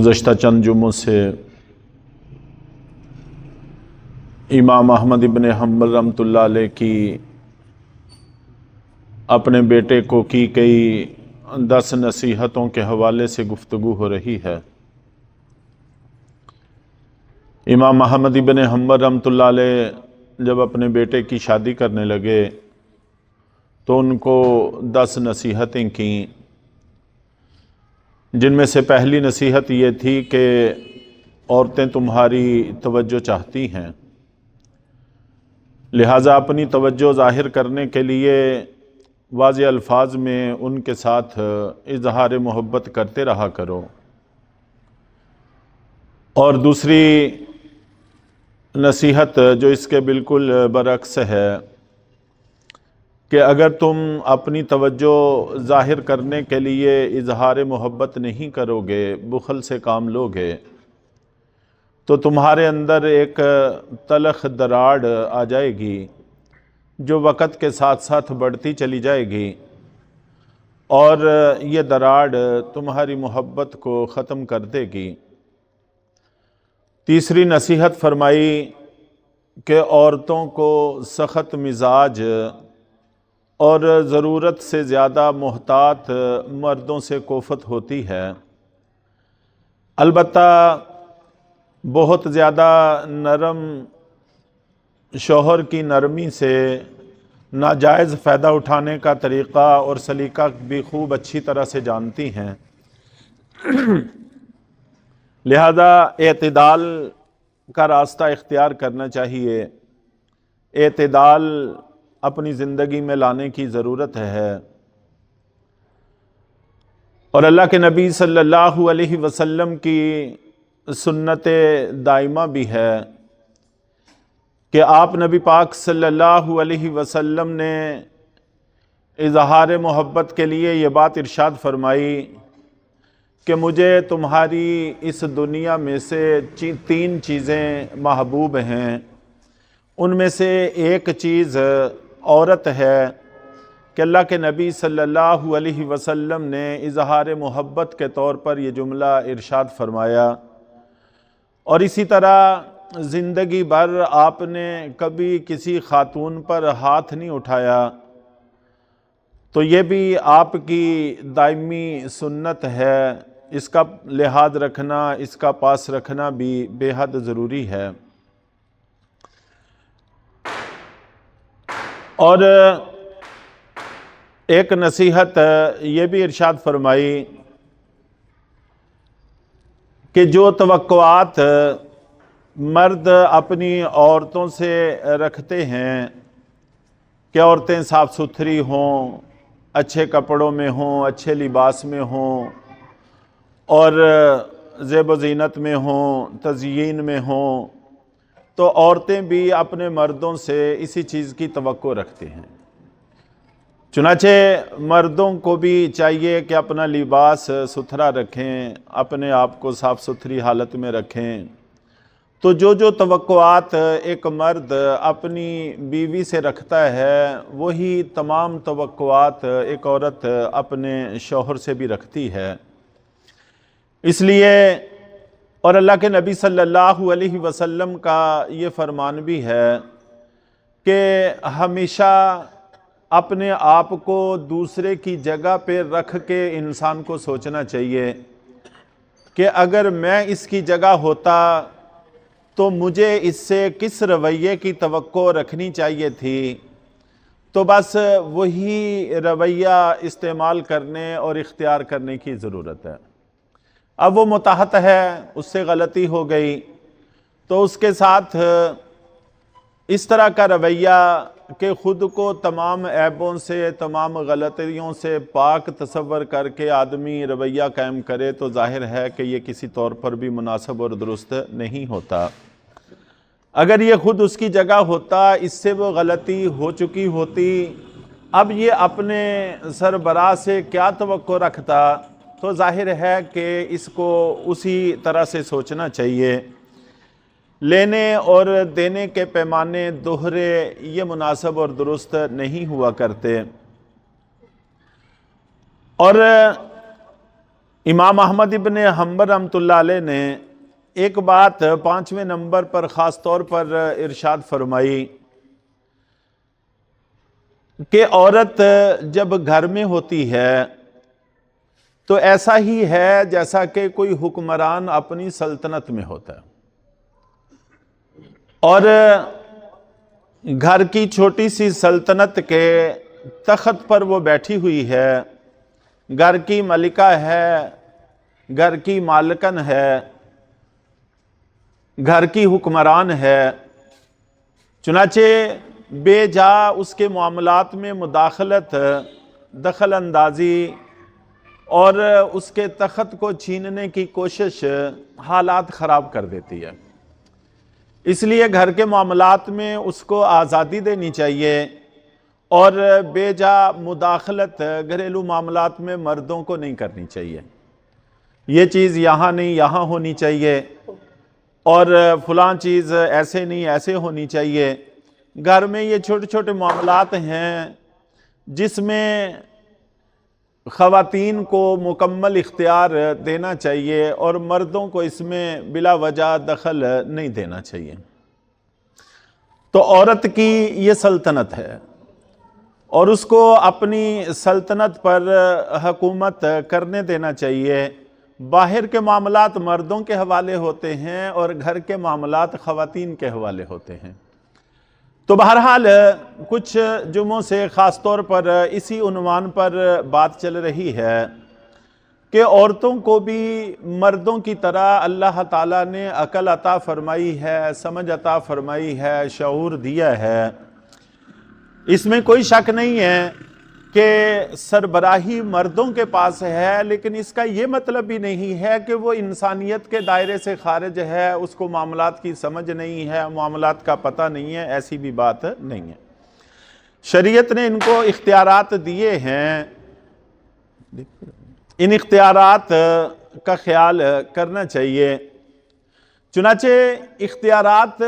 گزشتہ چند جمعوں سے امام احمد ابن حنبل رحمۃ اللہ علیہ کی اپنے بیٹے کو کی گئی 10 نصیحتوں کے حوالے سے گفتگو ہو رہی ہے۔ امام احمد ابن حنبل رحمۃ اللہ علیہ جب اپنے بیٹے کی شادی کرنے لگے تو ان کو 10 نصیحتیں کیں، جن میں سے پہلی نصیحت یہ تھی کہ عورتیں تمہاری توجہ چاہتی ہیں، لہٰذا اپنی توجہ ظاہر کرنے کے لیے واضح الفاظ میں ان کے ساتھ اظہار محبت کرتے رہا کرو۔ اور دوسری نصیحت جو اس کے بالکل برعکس ہے کہ اگر تم اپنی توجہ ظاہر کرنے کے لیے اظہار محبت نہیں کرو گے، بخل سے کام لوگے، تو تمہارے اندر ایک تلخ دراڑ آ جائے گی جو وقت کے ساتھ ساتھ بڑھتی چلی جائے گی، اور یہ دراڑ تمہاری محبت کو ختم کر دے گی۔ تیسری نصیحت فرمائی کہ عورتوں کو سخت مزاج اور ضرورت سے زیادہ محتاط مردوں سے کوفت ہوتی ہے، البتہ بہت زیادہ نرم شوہر کی نرمی سے ناجائز فائدہ اٹھانے کا طریقہ اور سلیقہ بھی خوب اچھی طرح سے جانتی ہیں، لہذا اعتدال کا راستہ اختیار کرنا چاہیے، اعتدال اپنی زندگی میں لانے کی ضرورت ہے۔ اور اللہ کے نبی صلی اللہ علیہ وسلم کی سنت دائمہ بھی ہے کہ آپ نبی پاک صلی اللہ علیہ وسلم نے اظہار محبت کے لیے یہ بات ارشاد فرمائی کہ مجھے تمہاری اس دنیا میں سے 3 چیزیں محبوب ہیں، ان میں سے ایک چیز عورت ہے کہ اللہ کے نبی صلی اللہ علیہ وسلم نے اظہار محبت کے طور پر یہ جملہ ارشاد فرمایا، اور اسی طرح زندگی بھر آپ نے کبھی کسی خاتون پر ہاتھ نہیں اٹھایا، تو یہ بھی آپ کی دائمی سنت ہے، اس کا لحاظ رکھنا، اس کا پاس رکھنا بھی بے حد ضروری ہے۔ اور ایک نصیحت یہ بھی ارشاد فرمائی کہ جو توقعات مرد اپنی عورتوں سے رکھتے ہیں کہ عورتیں صاف ستھری ہوں، اچھے کپڑوں میں ہوں، اچھے لباس میں ہوں، اور زیب و زینت میں ہوں، تزئین میں ہوں، تو عورتیں بھی اپنے مردوں سے اسی چیز کی توقع رکھتے ہیں۔ چنانچہ مردوں کو بھی چاہیے کہ اپنا لباس ستھرا رکھیں، اپنے آپ کو صاف ستھری حالت میں رکھیں، تو جو توقعات ایک مرد اپنی بیوی سے رکھتا ہے وہی تمام توقعات ایک عورت اپنے شوہر سے بھی رکھتی ہے۔ اس لیے اور اللہ کے نبی صلی اللہ علیہ وسلم کا یہ فرمان بھی ہے کہ ہمیشہ اپنے آپ کو دوسرے کی جگہ پہ رکھ کے انسان کو سوچنا چاہیے کہ اگر میں اس کی جگہ ہوتا تو مجھے اس سے کس رویے کی توقع رکھنی چاہیے تھی، تو بس وہی رویہ استعمال کرنے اور اختیار کرنے کی ضرورت ہے۔ اب وہ متحد ہے، اس سے غلطی ہو گئی تو اس کے ساتھ اس طرح کا رویہ کہ خود کو تمام عیبوں سے، تمام غلطیوں سے پاک تصور کر کے آدمی رویہ قائم کرے تو ظاہر ہے کہ یہ کسی طور پر بھی مناسب اور درست نہیں ہوتا۔ اگر یہ خود اس کی جگہ ہوتا، اس سے وہ غلطی ہو چکی ہوتی، اب یہ اپنے سربراہ سے کیا توقع رکھتا، تو ظاہر ہے کہ اس کو اسی طرح سے سوچنا چاہیے۔ لینے اور دینے کے پیمانے دوہرے یہ مناسب اور درست نہیں ہوا کرتے۔ اور امام احمد ابن حنبل رحمۃ اللہ علیہ نے ایک بات 5ویں نمبر پر خاص طور پر ارشاد فرمائی کہ عورت جب گھر میں ہوتی ہے تو ایسا ہی ہے جیسا کہ کوئی حکمران اپنی سلطنت میں ہوتا ہے، اور گھر کی چھوٹی سی سلطنت کے تخت پر وہ بیٹھی ہوئی ہے، گھر کی ملکہ ہے، گھر کی مالکن ہے، گھر کی حکمران ہے، چنانچہ بے جا اس کے معاملات میں مداخلت، دخل اندازی اور اس کے تخت کو چھیننے کی کوشش حالات خراب کر دیتی ہے۔ اس لیے گھر کے معاملات میں اس کو آزادی دینی چاہیے، اور بے جا مداخلت گھریلو معاملات میں مردوں کو نہیں کرنی چاہیے۔ یہ چیز یہاں نہیں یہاں ہونی چاہیے، اور فلاں چیز ایسے نہیں ایسے ہونی چاہیے۔ گھر میں یہ چھوٹے چھوٹے معاملات ہیں جس میں خواتین کو مکمل اختیار دینا چاہیے، اور مردوں کو اس میں بلا وجہ دخل نہیں دینا چاہیے۔ تو عورت کی یہ سلطنت ہے، اور اس کو اپنی سلطنت پر حکومت کرنے دینا چاہیے۔ باہر کے معاملات مردوں کے حوالے ہوتے ہیں، اور گھر کے معاملات خواتین کے حوالے ہوتے ہیں۔ تو بہرحال کچھ جمعوں سے خاص طور پر اسی عنوان پر بات چل رہی ہے کہ عورتوں کو بھی مردوں کی طرح اللہ تعالیٰ نے عقل عطا فرمائی ہے، سمجھ عطا فرمائی ہے، شعور دیا ہے۔ اس میں کوئی شک نہیں ہے کہ سربراہی مردوں کے پاس ہے، لیکن اس کا یہ مطلب بھی نہیں ہے کہ وہ انسانیت کے دائرے سے خارج ہے، اس کو معاملات کی سمجھ نہیں ہے، معاملات کا پتہ نہیں ہے، ایسی بھی بات نہیں ہے۔ شریعت نے ان کو اختیارات دیے ہیں، ان اختیارات کا خیال کرنا چاہیے۔ چنانچہ اختیارات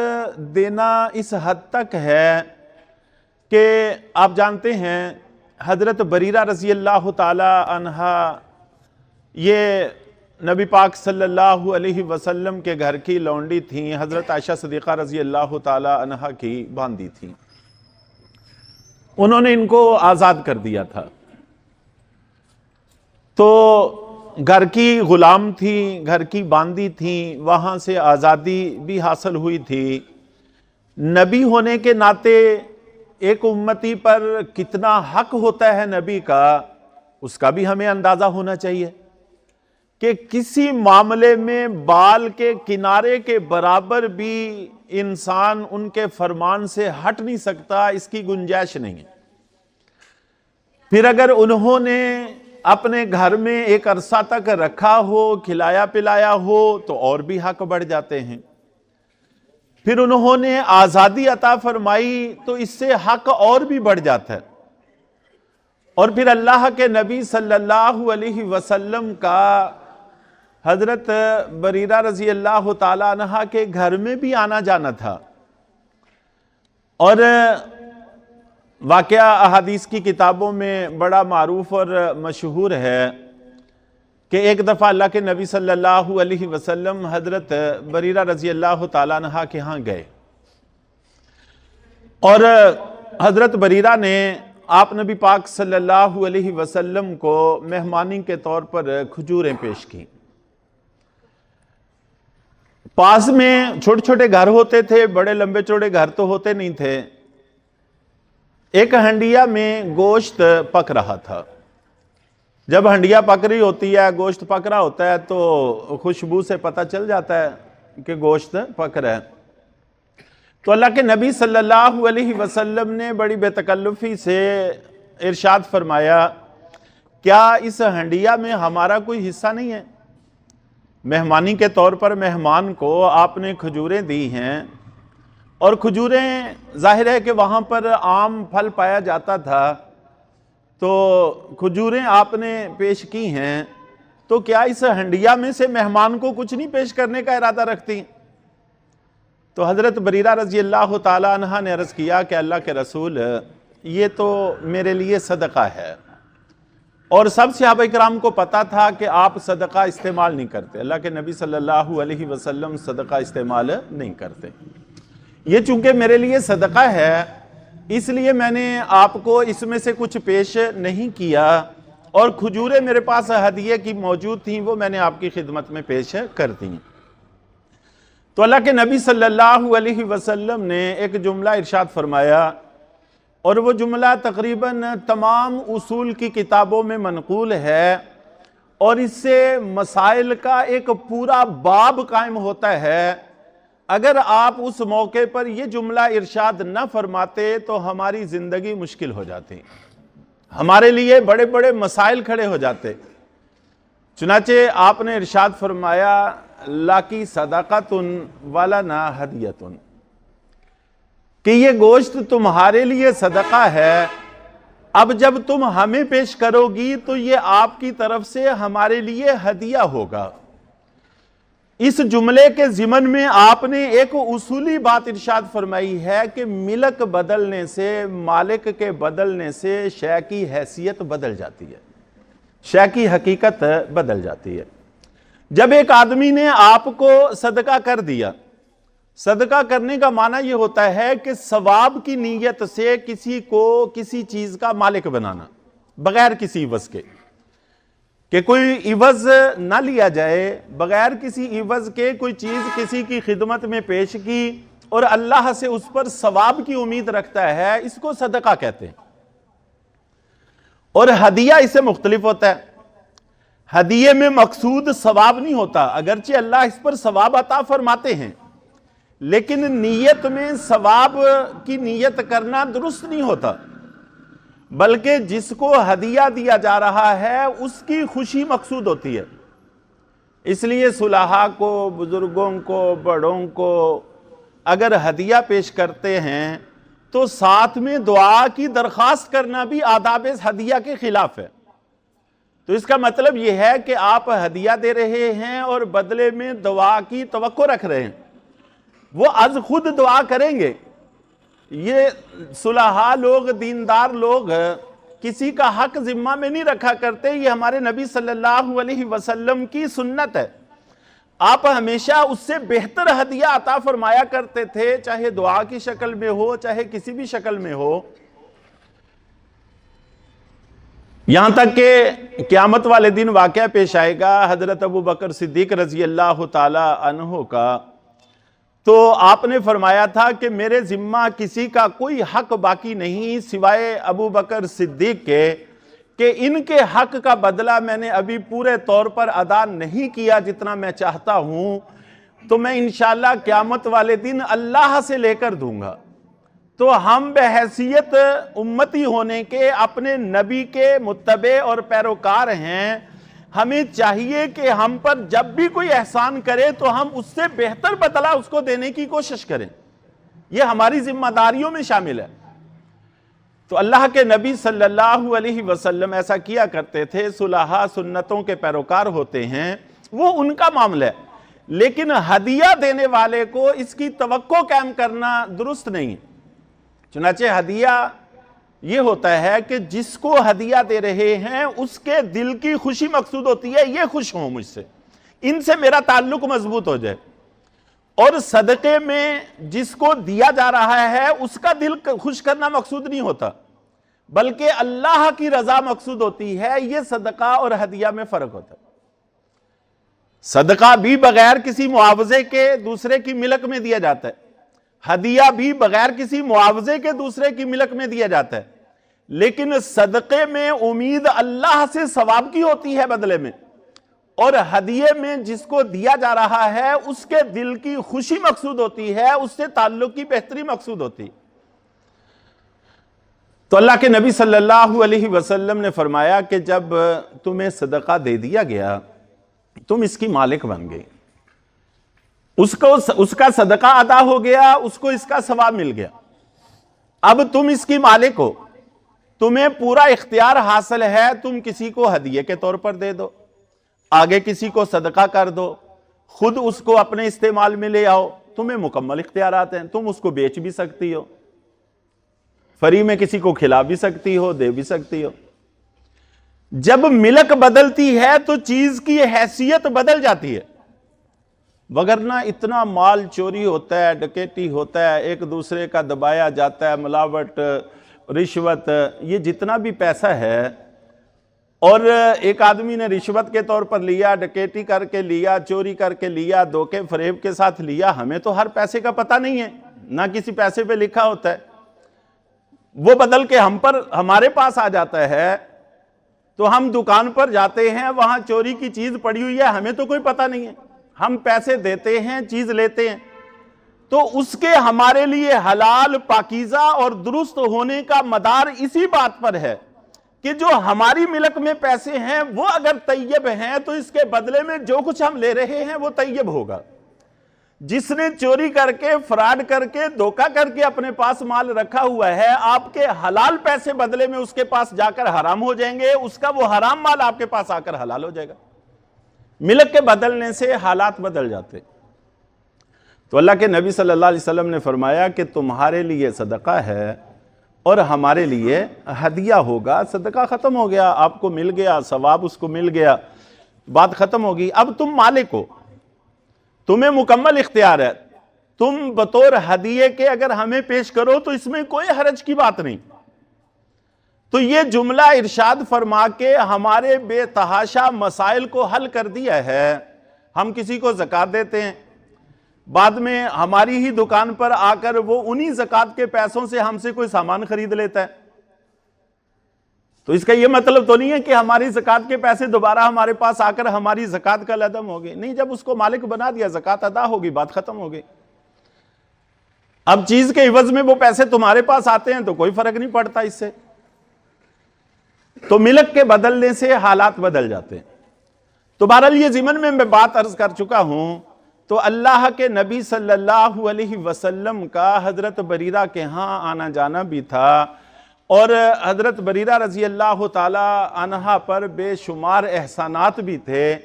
دینا اس حد تک ہے کہ آپ جانتے ہیں حضرت بریرہ رضی اللہ تعالی عنہا یہ نبی پاک صلی اللہ علیہ وسلم کے گھر کی لونڈی تھیں، حضرت عائشہ صدیقہ رضی اللہ تعالی عنہا کی باندی تھیں۔ انہوں نے ان کو آزاد کر دیا تھا، تو گھر کی غلام تھی، گھر کی باندی تھیں، وہاں سے آزادی بھی حاصل ہوئی تھی۔ نبی ہونے کے ناطے ایک امتی پر کتنا حق ہوتا ہے نبی کا، اس کا بھی ہمیں اندازہ ہونا چاہیے کہ کسی معاملے میں بال کے کنارے کے برابر بھی انسان ان کے فرمان سے ہٹ نہیں سکتا، اس کی گنجائش نہیں ہے۔ پھر اگر انہوں نے اپنے گھر میں ایک عرصہ تک رکھا ہو، کھلایا پلایا ہو، تو اور بھی حق بڑھ جاتے ہیں۔ پھر انہوں نے آزادی عطا فرمائی تو اس سے حق اور بھی بڑھ جاتا ہے۔ اور پھر اللہ کے نبی صلی اللہ علیہ وسلم کا حضرت بریرہ رضی اللہ تعالی عنہ کے گھر میں بھی آنا جانا تھا، اور واقعہ احادیث کی کتابوں میں بڑا معروف اور مشہور ہے کہ ایک دفعہ اللہ کے نبی صلی اللہ علیہ وسلم حضرت بریرہ رضی اللہ تعالیٰ عنہ کے ہاں گئے، اور حضرت بریرہ نے آپ نبی پاک صلی اللہ علیہ وسلم کو مہمانی کے طور پر کھجوریں پیش کی۔ پاس میں چھوٹے چھوٹے گھر ہوتے تھے، بڑے لمبے چوڑے گھر تو ہوتے نہیں تھے۔ ایک ہنڈیا میں گوشت پک رہا تھا۔ جب ہنڈیا پک رہی ہوتی ہے، گوشت پک رہا ہوتا ہے، تو خوشبو سے پتہ چل جاتا ہے کہ گوشت پک رہا ہے۔ تو اللہ کے نبی صلی اللہ علیہ وسلم نے بڑی بے تکلفی سے ارشاد فرمایا، کیا اس ہنڈیا میں ہمارا کوئی حصہ نہیں ہے؟ مہمانی کے طور پر مہمان کو آپ نے کھجوریں دی ہیں، اور کھجوریں ظاہر ہے کہ وہاں پر عام پھل پایا جاتا تھا، تو کھجوریں آپ نے پیش کی ہیں، تو کیا اس ہنڈیا میں سے مہمان کو کچھ نہیں پیش کرنے کا ارادہ رکھتی؟ تو حضرت بریرہ رضی اللہ تعالی عنہ نے عرض کیا کہ اللہ کے رسول، یہ تو میرے لیے صدقہ ہے، اور سب صحابہ کرام کو پتا تھا کہ آپ صدقہ استعمال نہیں کرتے، اللہ کے نبی صلی اللہ علیہ وسلم صدقہ استعمال نہیں کرتے۔ یہ چونکہ میرے لیے صدقہ ہے اس لیے میں نے آپ کو اس میں سے کچھ پیش نہیں کیا، اور کھجوریں میرے پاس ہدیے کی موجود تھیں، وہ میں نے آپ کی خدمت میں پیش کر دیں۔ تو اللہ کے نبی صلی اللہ علیہ وسلم نے ایک جملہ ارشاد فرمایا، اور وہ جملہ تقریباً تمام اصول کی کتابوں میں منقول ہے، اور اس سے مسائل کا ایک پورا باب قائم ہوتا ہے۔ اگر آپ اس موقع پر یہ جملہ ارشاد نہ فرماتے تو ہماری زندگی مشکل ہو جاتی، ہمارے لیے بڑے بڑے مسائل کھڑے ہو جاتے۔ چنانچہ آپ نے ارشاد فرمایا لاکی صدقۃ ولنا ہدیۃ، کہ یہ گوشت تمہارے لیے صدقہ ہے، اب جب تم ہمیں پیش کرو گی تو یہ آپ کی طرف سے ہمارے لیے ہدیہ ہوگا۔ اس جملے کے ضمن میں آپ نے ایک اصولی بات ارشاد فرمائی ہے کہ ملک بدلنے سے، مالک کے بدلنے سے شے کی حیثیت بدل جاتی ہے، شے کی حقیقت بدل جاتی ہے۔ جب ایک آدمی نے آپ کو صدقہ کر دیا، صدقہ کرنے کا معنی یہ ہوتا ہے کہ ثواب کی نیت سے کسی کو کسی چیز کا مالک بنانا، بغیر کسی عوض کے، کہ کوئی عوض نہ لیا جائے، بغیر کسی عوض کے کوئی چیز کسی کی خدمت میں پیش کی اور اللہ سے اس پر ثواب کی امید رکھتا ہے، اس کو صدقہ کہتے ہیں۔ اور ہدیہ اس سے مختلف ہوتا ہے۔ ہدیے میں مقصود ثواب نہیں ہوتا، اگرچہ اللہ اس پر ثواب عطا فرماتے ہیں، لیکن نیت میں ثواب کی نیت کرنا درست نہیں ہوتا، بلکہ جس کو ہدیہ دیا جا رہا ہے اس کی خوشی مقصود ہوتی ہے۔ اس لیے صلحاء کو، بزرگوں کو، بڑوں کو اگر ہدیہ پیش کرتے ہیں تو ساتھ میں دعا کی درخواست کرنا بھی آداب ہدیہ کے خلاف ہے۔ تو اس کا مطلب یہ ہے کہ آپ ہدیہ دے رہے ہیں اور بدلے میں دعا کی توقع رکھ رہے ہیں، وہ از خود دعا کریں گے۔ یہ صلحاء لوگ، دیندار لوگ کسی کا حق ذمہ میں نہیں رکھا کرتے، یہ ہمارے نبی صلی اللہ علیہ وسلم کی سنت ہے۔ آپ ہمیشہ اس سے بہتر ہدیہ عطا فرمایا کرتے تھے، چاہے دعا کی شکل میں ہو، چاہے کسی بھی شکل میں ہو۔ یہاں تک کہ قیامت والے دن واقعہ پیش آئے گا حضرت ابو بکر صدیق رضی اللہ تعالی عنہ کا، تو آپ نے فرمایا تھا کہ میرے ذمہ کسی کا کوئی حق باقی نہیں سوائے ابو بکر صدیق کے، کہ ان کے حق کا بدلہ میں نے ابھی پورے طور پر ادا نہیں کیا جتنا میں چاہتا ہوں، تو میں انشاءاللہ قیامت والے دن اللہ سے لے کر دوں گا۔ تو ہم بحیثیت امتی ہونے کے، اپنے نبی کے متبع اور پیروکار ہیں، ہمیں چاہیے کہ ہم پر جب بھی کوئی احسان کرے تو ہم اس سے بہتر بدلہ اس کو دینے کی کوشش کریں، یہ ہماری ذمہ داریوں میں شامل ہے۔ تو اللہ کے نبی صلی اللہ علیہ وسلم ایسا کیا کرتے تھے۔ صلحاء سنتوں کے پیروکار ہوتے ہیں، وہ ان کا معاملہ ہے، لیکن ہدیہ دینے والے کو اس کی توقع قائم کرنا درست نہیں۔ چنانچہ ہدیہ یہ ہوتا ہے کہ جس کو ہدیہ دے رہے ہیں اس کے دل کی خوشی مقصود ہوتی ہے، یہ خوش ہوں مجھ سے، ان سے میرا تعلق مضبوط ہو جائے۔ اور صدقے میں جس کو دیا جا رہا ہے اس کا دل خوش کرنا مقصود نہیں ہوتا، بلکہ اللہ کی رضا مقصود ہوتی ہے۔ یہ صدقہ اور ہدیہ میں فرق ہوتا ہے۔ صدقہ بھی بغیر کسی معاوضے کے دوسرے کی ملک میں دیا جاتا ہے، ہدیہ بھی بغیر کسی معاوضے کے دوسرے کی ملک میں دیا جاتا ہے، لیکن صدقے میں امید اللہ سے ثواب کی ہوتی ہے بدلے میں، اور ہدیے میں جس کو دیا جا رہا ہے اس کے دل کی خوشی مقصود ہوتی ہے، اس سے تعلق کی بہتری مقصود ہوتی۔ تو اللہ کے نبی صلی اللہ علیہ وسلم نے فرمایا کہ جب تمہیں صدقہ دے دیا گیا تم اس کی مالک بن گئی، اس کا صدقہ ادا ہو گیا، اس کو اس کا ثواب مل گیا، اب تم اس کی مالک ہو، تمہیں پورا اختیار حاصل ہے، تم کسی کو ہدیے کے طور پر دے دو، آگے کسی کو صدقہ کر دو، خود اس کو اپنے استعمال میں لے آؤ، تمہیں مکمل اختیارات ہیں، تم اس کو بیچ بھی سکتی ہو، فری میں کسی کو کھلا بھی سکتی ہو، دے بھی سکتی ہو۔ جب ملک بدلتی ہے تو چیز کی حیثیت بدل جاتی ہے، وگرنہ اتنا مال چوری ہوتا ہے، ڈکیتی ہوتا ہے، ایک دوسرے کا دبایا جاتا ہے، ملاوٹ، رشوت، یہ جتنا بھی پیسہ ہے، اور ایک آدمی نے رشوت کے طور پر لیا، ڈکیتی کر کے لیا، چوری کر کے لیا، دھوکے فریب کے ساتھ لیا، ہمیں تو ہر پیسے کا پتہ نہیں ہے، نہ کسی پیسے پہ لکھا ہوتا ہے، وہ بدل کے ہمارے پاس آ جاتا ہے، تو ہم دکان پر جاتے ہیں، وہاں چوری کی چیز پڑی ہوئی ہے، ہمیں تو کوئی پتہ نہیں ہے، ہم پیسے دیتے ہیں، چیز لیتے ہیں، تو اس کے ہمارے لیے حلال، پاکیزہ اور درست ہونے کا مدار اسی بات پر ہے کہ جو ہماری ملک میں پیسے ہیں وہ اگر طیب ہیں تو اس کے بدلے میں جو کچھ ہم لے رہے ہیں وہ طیب ہوگا۔ جس نے چوری کر کے، فراڈ کر کے، دھوکہ کر کے اپنے پاس مال رکھا ہوا ہے، آپ کے حلال پیسے بدلے میں اس کے پاس جا کر حرام ہو جائیں گے، اس کا وہ حرام مال آپ کے پاس آ کر حلال ہو جائے گا۔ ملک کے بدلنے سے حالات بدل جاتے۔ تو اللہ کے نبی صلی اللہ علیہ وسلم نے فرمایا کہ تمہارے لیے صدقہ ہے اور ہمارے لیے ہدیہ ہوگا۔ صدقہ ختم ہو گیا، آپ کو مل گیا، ثواب اس کو مل گیا، بات ختم ہوگی۔ اب تم مالک ہو، تمہیں مکمل اختیار ہے، تم بطور ہدیے کے اگر ہمیں پیش کرو تو اس میں کوئی حرج کی بات نہیں۔ تو یہ جملہ ارشاد فرما کے ہمارے بے تحاشا مسائل کو حل کر دیا ہے۔ ہم کسی کو زکوٰۃ دیتے ہیں، بعد میں ہماری ہی دکان پر آ کر وہ انہی زکوٰۃ کے پیسوں سے ہم سے کوئی سامان خرید لیتا ہے، تو اس کا یہ مطلب تو نہیں ہے کہ ہماری زکوٰۃ کے پیسے دوبارہ ہمارے پاس آ کر ہماری زکوٰۃ کا عدم ہوگی، نہیں، جب اس کو مالک بنا دیا زکوٰۃ ادا ہوگی، بات ختم ہوگی۔ اب چیز کے عوض میں وہ پیسے تمہارے پاس آتے ہیں تو کوئی فرق نہیں پڑتا اس سے۔ تو ملک کے بدلنے سے حالات بدل جاتے ہیں۔ تو بہرحال یہ ضمن میں بات عرض کر چکا ہوں۔ تو اللہ کے نبی صلی اللہ علیہ وسلم کا حضرت بریرہ کے ہاں آنا جانا بھی تھا، اور حضرت بریرہ رضی اللہ تعالی عنہ پر بے شمار احسانات بھی تھے۔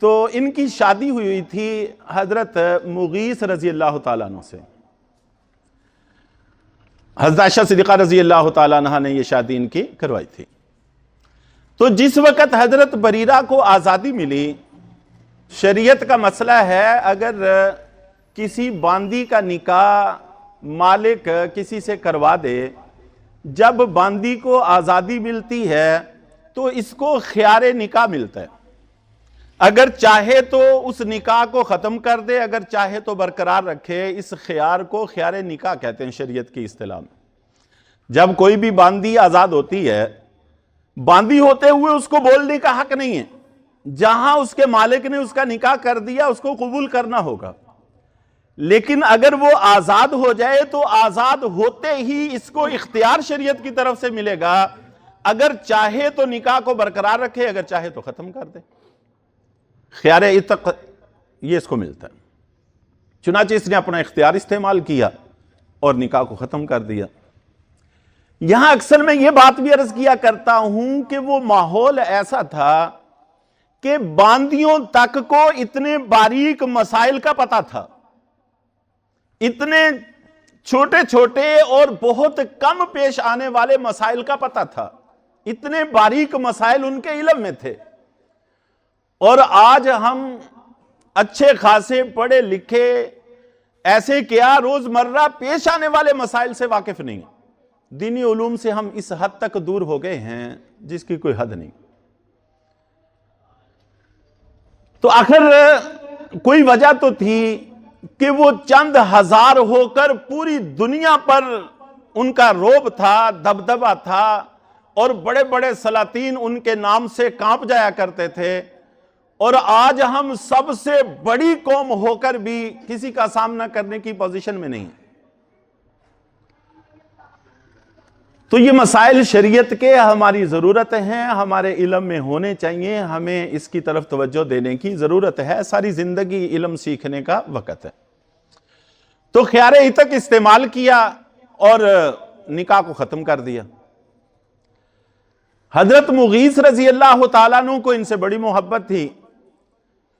تو ان کی شادی ہوئی تھی حضرت مغیث رضی اللہ تعالیٰ عنہ سے۔ حضرت عائشہ صدیقہ رضی اللہ تعالیٰ عنہ نے یہ شادی ان کی کروائی تھی۔ تو جس وقت حضرت بریرہ کو آزادی ملی، شریعت کا مسئلہ ہے اگر کسی باندی کا نکاح مالک کسی سے کروا دے، جب باندی کو آزادی ملتی ہے تو اس کو خیار نکاح ملتا ہے، اگر چاہے تو اس نکاح کو ختم کر دے، اگر چاہے تو برقرار رکھے۔ اس خیار کو خیار نکاح کہتے ہیں شریعت کی اصطلاح میں۔ جب کوئی بھی باندی آزاد ہوتی ہے، باندی ہوتے ہوئے اس کو بولنے کا حق نہیں ہے، جہاں اس کے مالک نے اس کا نکاح کر دیا اس کو قبول کرنا ہوگا، لیکن اگر وہ آزاد ہو جائے تو آزاد ہوتے ہی اس کو اختیار شریعت کی طرف سے ملے گا، اگر چاہے تو نکاح کو برقرار رکھے، اگر چاہے تو ختم کر دے۔ خیار عتق یہ اس کو ملتا ہے۔ چنانچہ اس نے اپنا اختیار استعمال کیا اور نکاح کو ختم کر دیا۔ یہاں اکثر میں یہ بات بھی عرض کیا کرتا ہوں کہ وہ ماحول ایسا تھا کہ باندیوں تک کو اتنے باریک مسائل کا پتہ تھا، اتنے چھوٹے چھوٹے اور بہت کم پیش آنے والے مسائل کا پتہ تھا، اتنے باریک مسائل ان کے علم میں تھے۔ اور آج ہم اچھے خاصے پڑھے لکھے ایسے کیا روزمرہ پیش آنے والے مسائل سے واقف نہیں، دینی علوم سے ہم اس حد تک دور ہو گئے ہیں جس کی کوئی حد نہیں۔ تو آخر کوئی وجہ تو تھی کہ وہ چند ہزار ہو کر پوری دنیا پر ان کا رعب تھا، دبدبہ تھا، اور بڑے بڑے سلاطین ان کے نام سے کانپ جایا کرتے تھے، اور آج ہم سب سے بڑی قوم ہو کر بھی کسی کا سامنا کرنے کی پوزیشن میں نہیں۔ تو یہ مسائل شریعت کے ہماری ضرورت ہیں، ہمارے علم میں ہونے چاہیے، ہمیں اس کی طرف توجہ دینے کی ضرورت ہے، ساری زندگی علم سیکھنے کا وقت ہے۔ تو خیار عتق استعمال کیا اور نکاح کو ختم کر دیا۔ حضرت مغیث رضی اللہ تعالیٰ عنہ کو ان سے بڑی محبت تھی،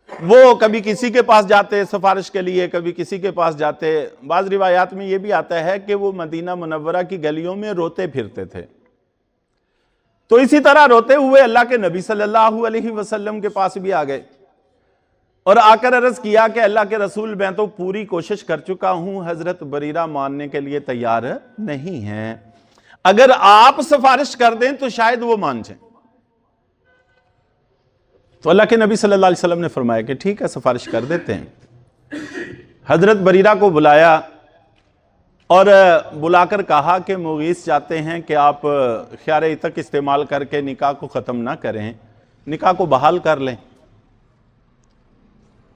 وہ کبھی کسی کے پاس جاتے سفارش کے لیے، کبھی کسی کے پاس جاتے۔ بعض روایات میں یہ بھی آتا ہے کہ وہ مدینہ منورہ کی گلیوں میں روتے پھرتے تھے۔ تو اسی طرح روتے ہوئے اللہ کے نبی صلی اللہ علیہ وسلم کے پاس بھی آ گئے اور آ کر عرض کیا کہ اللہ کے رسول میں تو پوری کوشش کر چکا ہوں، حضرت بریرہ ماننے کے لیے تیار نہیں ہیں، اگر آپ سفارش کر دیں تو شاید وہ مان جائیں۔ تو اللہ کے نبی صلی اللہ علیہ وسلم نے فرمایا کہ ٹھیک ہے، سفارش کر دیتے ہیں۔ حضرت بریرہ کو بلایا اور بلا کر کہا کہ مغیث چاہتے ہیں کہ آپ خیار عتق استعمال کر کے نکاح کو ختم نہ کریں، نکاح کو بحال کر لیں۔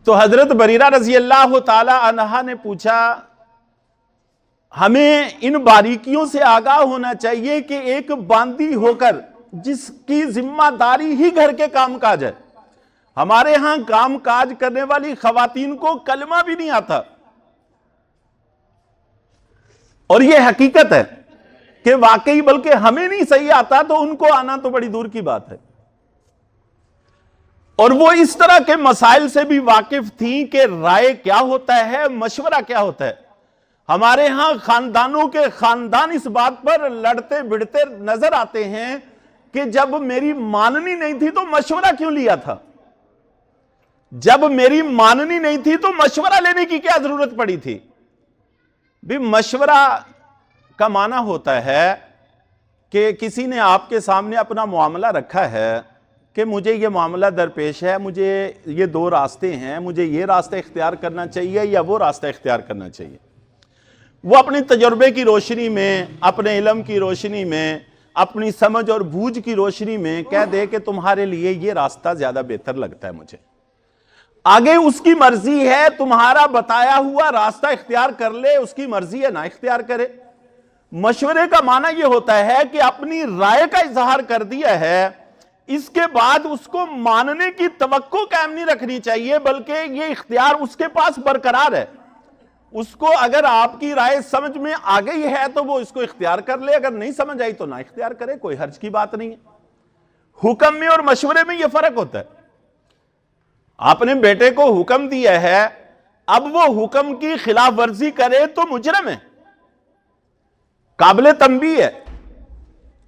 تو حضرت بریرہ رضی اللہ تعالی عنہ نے پوچھا، ہمیں ان باریکیوں سے آگاہ ہونا چاہیے کہ ایک باندی ہو کر جس کی ذمہ داری ہی گھر کے کام کاج ہے، ہمارے ہاں کام کاج کرنے والی خواتین کو کلمہ بھی نہیں آتا، اور یہ حقیقت ہے کہ واقعی بلکہ ہمیں نہیں صحیح آتا تو ان کو آنا تو بڑی دور کی بات ہے، اور وہ اس طرح کے مسائل سے بھی واقف تھیں کہ رائے کیا ہوتا ہے، مشورہ کیا ہوتا ہے۔ ہمارے ہاں خاندانوں کے خاندان اس بات پر لڑتے بڑھتے نظر آتے ہیں کہ جب میری ماننی نہیں تھی تو مشورہ کیوں لیا تھا، جب میری ماننی نہیں تھی تو مشورہ لینے کی کیا ضرورت پڑی تھی۔ بھی مشورہ کا معنی ہوتا ہے کہ کسی نے آپ کے سامنے اپنا معاملہ رکھا ہے کہ مجھے یہ معاملہ درپیش ہے، مجھے یہ دو راستے ہیں، مجھے یہ راستہ اختیار کرنا چاہیے یا وہ راستہ اختیار کرنا چاہیے۔ وہ اپنی تجربے کی روشنی میں، اپنے علم کی روشنی میں، اپنی سمجھ اور بوجھ کی روشنی میں کہہ دے کہ تمہارے لیے یہ راستہ زیادہ بہتر لگتا ہے مجھے، آگے اس کی مرضی ہے، تمہارا بتایا ہوا راستہ اختیار کر لے، اس کی مرضی ہے نہ اختیار کرے۔ مشورے کا معنی یہ ہوتا ہے کہ اپنی رائے کا اظہار کر دیا ہے، اس کے بعد اس کو ماننے کی توقع قائم نہیں رکھنی چاہیے، بلکہ یہ اختیار اس کے پاس برقرار ہے۔ اس کو اگر آپ کی رائے سمجھ میں آ گئی ہے تو وہ اس کو اختیار کر لے، اگر نہیں سمجھ آئی تو نہ اختیار کرے، کوئی حرج کی بات نہیں ہے۔ حکم میں اور مشورے میں یہ فرق ہوتا ہے۔ آپ نے بیٹے کو حکم دیا ہے، اب وہ حکم کی خلاف ورزی کرے تو مجرم ہے، قابل تنبیہ ہے،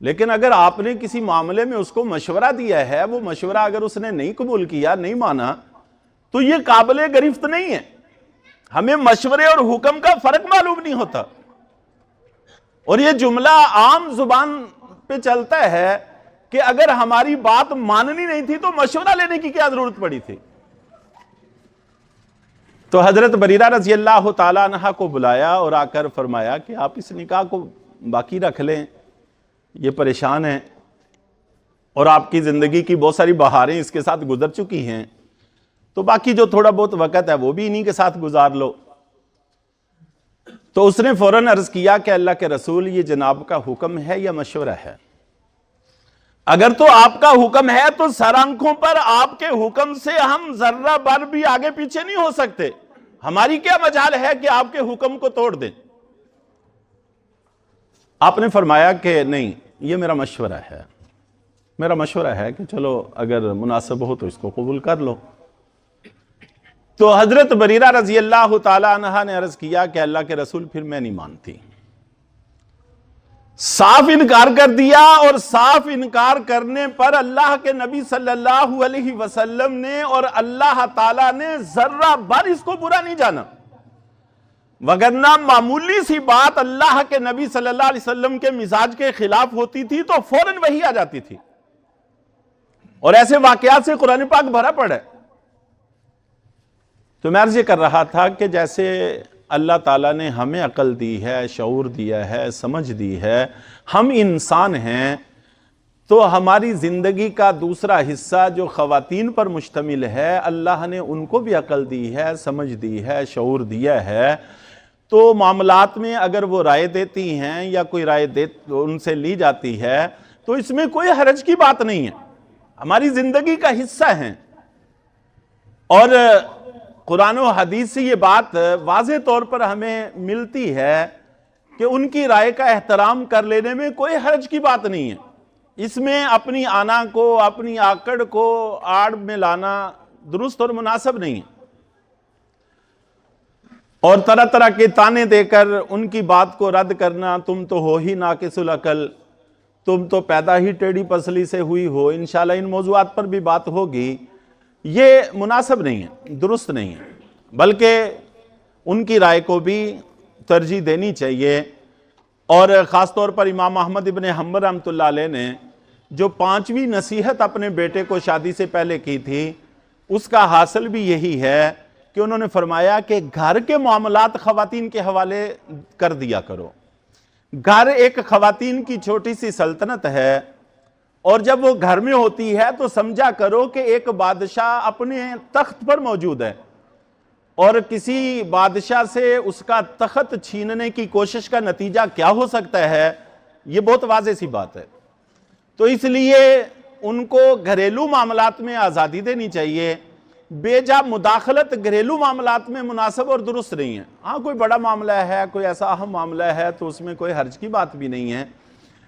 لیکن اگر آپ نے کسی معاملے میں اس کو مشورہ دیا ہے، وہ مشورہ اگر اس نے نہیں قبول کیا، نہیں مانا، تو یہ قابل گرفت نہیں ہے۔ ہمیں مشورے اور حکم کا فرق معلوم نہیں ہوتا، اور یہ جملہ عام زبان پہ چلتا ہے کہ اگر ہماری بات ماننی نہیں تھی تو مشورہ لینے کی کیا ضرورت پڑی تھی۔ تو حضرت بریرہ رضی اللہ تعالیٰ عنہ کو بلایا اور آ کر فرمایا کہ آپ اس نکاح کو باقی رکھ لیں، یہ پریشان ہیں اور آپ کی زندگی کی بہت ساری بہاریں اس کے ساتھ گزر چکی ہیں، تو باقی جو تھوڑا بہت وقت ہے وہ بھی انہی کے ساتھ گزار لو۔ تو اس نے فوراً عرض کیا کہ اللہ کے رسول، یہ جناب کا حکم ہے یا مشورہ ہے؟ اگر تو آپ کا حکم ہے تو سر آنکھوں پر آپ کے حکم سے ہم ذرہ بر بھی آگے پیچھے نہیں ہو سکتے، ہماری کیا مجال ہے کہ آپ کے حکم کو توڑ دیں۔ آپ نے فرمایا کہ نہیں، یہ میرا مشورہ ہے، میرا مشورہ ہے کہ چلو اگر مناسب ہو تو اس کو قبول کر لو۔ تو حضرت بریرہ رضی اللہ تعالیٰ عنہ نے عرض کیا کہ اللہ کے رسول پھر میں نہیں مانتی، صاف انکار کر دیا، اور صاف انکار کرنے پر اللہ کے نبی صلی اللہ علیہ وسلم نے اور اللہ تعالیٰ نے ذرہ بر اس کو برا نہیں جانا، وگرنہ معمولی سی بات اللہ کے نبی صلی اللہ علیہ وسلم کے مزاج کے خلاف ہوتی تھی تو فوراً وحی آ جاتی تھی، اور ایسے واقعات سے قرآن پاک بھرا پڑا ہے۔ تو میں عرض یہ کر رہا تھا کہ جیسے اللہ تعالیٰ نے ہمیں عقل دی ہے، شعور دیا ہے، سمجھ دی ہے، ہم انسان ہیں، تو ہماری زندگی کا دوسرا حصہ جو خواتین پر مشتمل ہے، اللہ نے ان کو بھی عقل دی ہے، سمجھ دی ہے، شعور دیا ہے، تو معاملات میں اگر وہ رائے دیتی ہیں یا کوئی رائے ان سے لی جاتی ہے تو اس میں کوئی حرج کی بات نہیں ہے، ہماری زندگی کا حصہ ہیں۔ اور قرآن و حدیث سے یہ بات واضح طور پر ہمیں ملتی ہے کہ ان کی رائے کا احترام کر لینے میں کوئی حرج کی بات نہیں ہے، اس میں اپنی آنا کو، اپنی آکڑ کو آڑ میں لانا درست اور مناسب نہیں ہے، اور طرح طرح کے تانے دے کر ان کی بات کو رد کرنا، تم تو ہو ہی ناقص العقل، تم تو پیدا ہی ٹیڑھی پسلی سے ہوئی ہو. انشاءاللہ ان موضوعات پر بھی بات ہوگی. یہ مناسب نہیں ہے، درست نہیں ہے، بلکہ ان کی رائے کو بھی ترجیح دینی چاہیے. اور خاص طور پر امام احمد ابن حنبل رحمۃ اللہ علیہ نے جو 5ویں نصیحت اپنے بیٹے کو شادی سے پہلے کی تھی، اس کا حاصل بھی یہی ہے کہ انہوں نے فرمایا کہ گھر کے معاملات خواتین کے حوالے کر دیا کرو. گھر ایک خواتین کی چھوٹی سی سلطنت ہے، اور جب وہ گھر میں ہوتی ہے تو سمجھا کرو کہ ایک بادشاہ اپنے تخت پر موجود ہے، اور کسی بادشاہ سے اس کا تخت چھیننے کی کوشش کا نتیجہ کیا ہو سکتا ہے، یہ بہت واضح سی بات ہے. تو اس لیے ان کو گھریلو معاملات میں آزادی دینی چاہیے. بے جا مداخلت گھریلو معاملات میں مناسب اور درست نہیں ہے. ہاں کوئی بڑا معاملہ ہے، کوئی ایسا اہم معاملہ ہے تو اس میں کوئی حرج کی بات بھی نہیں ہے،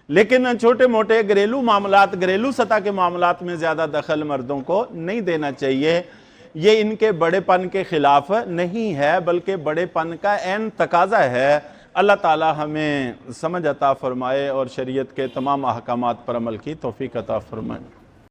لیکن چھوٹے موٹے گھریلو معاملات، گھریلو سطح کے معاملات میں زیادہ دخل مردوں کو نہیں دینا چاہیے. یہ ان کے بڑے پن کے خلاف نہیں ہے، بلکہ بڑے پن کا عین تقاضا ہے. اللہ تعالی ہمیں سمجھ عطا فرمائے اور شریعت کے تمام احکامات پر عمل کی توفیق عطا فرمائے.